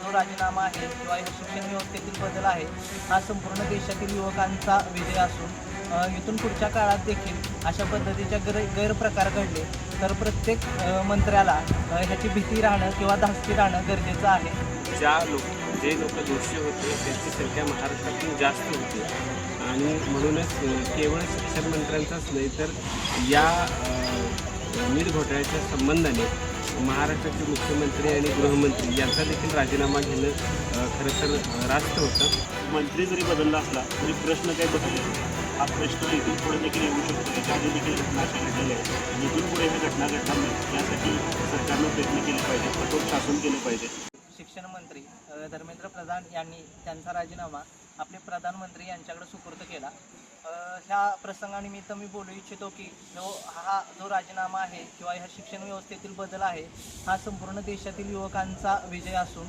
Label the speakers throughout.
Speaker 1: जो राजीनामा आहे किंवा या शिक्षण व्यवस्थेतील बदल आहे हा संपूर्ण देशातील युवकांचा विजय असून इथून पुढच्या काळात देखील अशा पद्धतीच्या गैरप्रकार घडले तर प्रत्येक मंत्र्याला ह्याची भीती राहणं किंवा धास्ती राहणं गरजेचं आहे.
Speaker 2: जे लोक दोषी होते त्यांची संख्या महाराष्ट्रातून जास्त होती आणि म्हणूनच केवळ शिक्षण मंत्र्यांचाच नाही तर या नीट घोटाळ्याच्या संबंधाने महाराष्ट्राचे मुख्यमंत्री आणि गृहमंत्री यांचा देखील राजीनामा घेणं खरं तर रास्त होतं.
Speaker 3: मंत्री जरी बदलला असला तरी प्रश्न काही बदलले नाही. हा प्रश्न इथून पुढे देखील येऊ शकतो. याच्या आधी देखील घटना अशा घडलेल्या आहेत आणि इथून पुढे ह्या घटना घडणार नाही यासाठी सरकारनं प्रयत्न केले पाहिजे, कठोर शासन केले पाहिजे.
Speaker 1: शिक्षण मंत्री धर्मेंद्र प्रधान यांनी त्यांचा राजीनामा आपले प्रधानमंत्री यांच्याकडे सुपूर्द केला. ह्या प्रसंगानिमित्त मी बोलू इच्छितो की जो राजीनामा आहे किंवा ह्या शिक्षण व्यवस्थेतील बदल आहे हा संपूर्ण देशातील युवकांचा विजय असून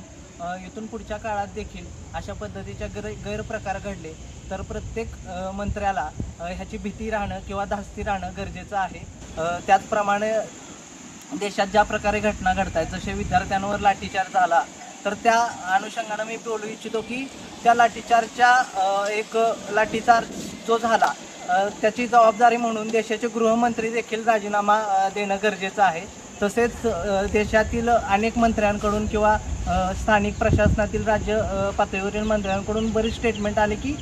Speaker 1: इथून पुढच्या काळात देखील अशा पद्धतीच्या गैरप्रकार घडले तर प्रत्येक मंत्र्याला ह्याची भीती राहणं किंवा धास्ती राहणं गरजेचं आहे. त्याचप्रमाणे देशात ज्या प्रकारे घटना घडत आहेत, जसे विद्यार्थ्यांवर लाठीचार्ज झाला तर त्या अनुषंगानं मी बोलू इच्छितो की त्या लाठीचार्ज जो झाला त्याची जबाबदारी म्हणून देशाचे गृहमंत्री देखील राजीनामा देणं गरजेचं आहे. तसेच देशातील अनेक मंत्र्यांकडून किंवा स्थानिक प्रशासनातील राज्य पातळीवरील मंत्र्यांकडून बरीच स्टेटमेंट आली की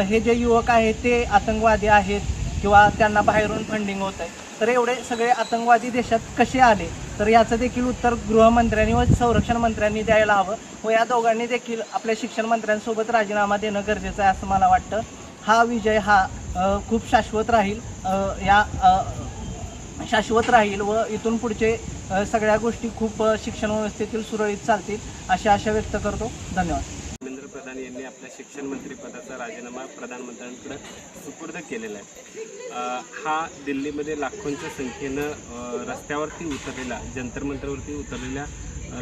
Speaker 1: हे जे युवक आहेत ते आतंकवादी आहेत किंवा त्यांना बाहेरून फंडिंग होत आहे. तर एवढे सगळे आतंकवादी देशात कसे आले तर याचं देखील उत्तर गृहमंत्र्यांनी व संरक्षण मंत्र्यांनी द्यायला हवं व या दोघांनी देखील आपल्या शिक्षण मंत्र्यांसोबत राजीनामा देणं गरजेचं आहे असं मला वाटतं. हा विजय हा खूप शाश्वत राहील व इथून पुढचे सगळ्या गोष्टी खूप शिक्षण व्यवस्थेतील सुरळीत चालतील अशी आशा व्यक्त करतो. धन्यवाद.
Speaker 2: धर्मेंद्र प्रधान यांनी आपल्या शिक्षण मंत्री पदाचा राजीनामा प्रधानमंत्र्यांकडे सुपूर्द केलेला आहे. हा दिल्लीमध्ये लाखोंच्या संख्येनं रस्त्यावरती उतरलेला, जंतर मंतरवरती उतरलेल्या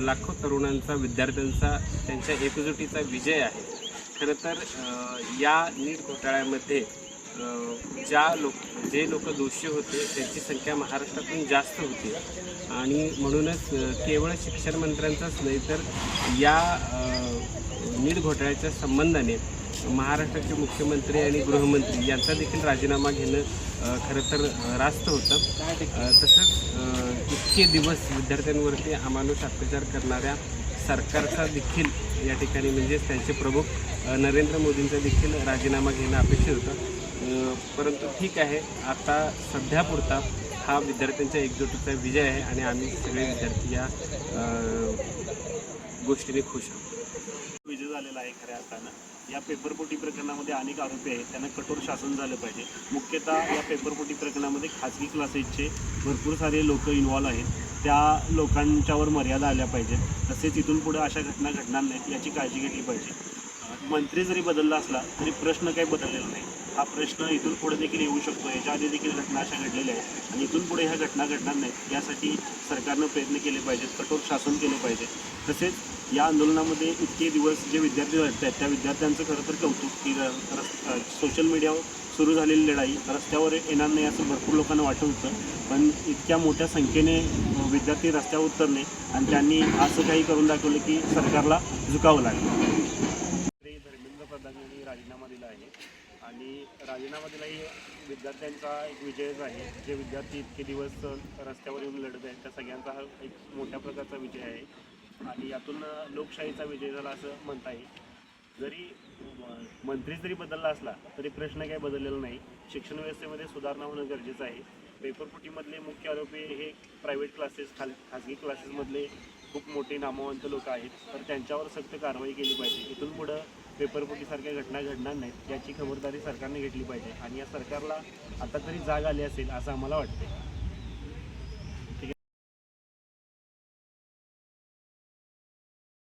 Speaker 2: लाखो तरुणांचा, विद्यार्थ्यांचा, त्यांच्या एकजुटीचा विजय आहे. खरं तर या नीट घोटाळ्यामध्ये जे लोक दोषी होते त्यांची संख्या महाराष्ट्रातून जास्त होती आणि म्हणूनच केवळ शिक्षण मंत्र्यांचाच नाही तर या नीट घोटाळ्याच्या संबंधाने महाराष्ट्राचे मुख्यमंत्री आणि गृहमंत्री यांचा देखील राजीनामा घेणं खरं तर रास्त होतं. तसंच इतके दिवस विद्यार्थ्यांवरती अमानुष अत्याचार करणाऱ्या सरकारचा देखील या ठिकाणी म्हणजेच त्यांचे प्रमुख नरेंद्र मोदींचा देखील राजीनामा घेणं अपेक्षित होतं. परंतु ठीक आहे, आता सध्यापुरता हा विद्यार्थ्यांच्या एकजुटीचा विजय आहे आणि आम्ही सगळे विद्यार्थी या गोष्टीने खुश आहोत.
Speaker 3: विजय झालेला आहे खऱ्या अर्थानं. या पेपरपोटी प्रकरणामध्ये अनेक आरोपी आहेत, त्यांना कठोर शासन झालं पाहिजे. मुख्यतः या पेपरपोटी प्रकरणामध्ये खाजगी क्लासेसचे भरपूर सारे लोक इन्व्हॉल्व आहेत, त्या लोकांच्यावर मर्यादा आल्या पाहिजेत. तसेच इथून पुढे अशा घटना घडणार नाहीत याची काळजी घेतली पाहिजे. मंत्री जरी बदलला असला तरी प्रश्न काही बदललेला नाही. हा प्रश्न इथून पुढे देखील येऊ शकतो. याच्या आधी देखील घटना अशा घडलेल्या आहेत आणि इथून पुढे ह्या घटना घडणार नाहीत यासाठी सरकारनं प्रयत्न केले पाहिजेत, कठोर शासन केले पाहिजे. तसेच या आंदोलनामध्ये इतके दिवस जे विद्यार्थी लढत आहेत त्या विद्यार्थ्यांचं खरं तर कौतुक की सोशल मीडियावर सुरू झालेली लढाई रस्त्यावर येणार नाही असं भरपूर लोकांना वाटत होतं, पण इतक्या मोठ्या संख्येने विद्यार्थी रस्त्यावर उतरले आणि त्यांनी असं काही करून दाखवलं की सरकारला झुकावं लागलं. धर्मेंद्र प्रधान यांनी राजीनामा दिला आहे आणि राजीनामा दिला ही विद्यार्थ्यांचा एक विजयच आहे. जे विद्यार्थी इतके दिवस रस्त्यावर येऊन लढत आहेत त्या सगळ्यांचा हा एक मोठ्या प्रकारचा विजय आहे आणि यातून लोकशाहीचा विजय झाला असं म्हणता येईल. जरी मंत्री जरी बदलला असला तरी प्रश्न काही बदललेला नाही. शिक्षण व्यवस्थेमध्ये सुधारणा होणं गरजेचं आहे. पेपरफुटीमधले मुख्य आरोपी हे प्रायव्हेट क्लासेस, खाजगी क्लासेसमधले खूप मोठे नामवंत लोक आहेत, तर त्यांच्यावर सक्त कारवाई केली पाहिजे. इथून पुढं पेपरफुटीसारख्या घटना घडणार नाहीत याची खबरदारी सरकारने घेतली पाहिजे आणि या सरकारला आता तरी जाग आली असेल असं आम्हाला वाटते.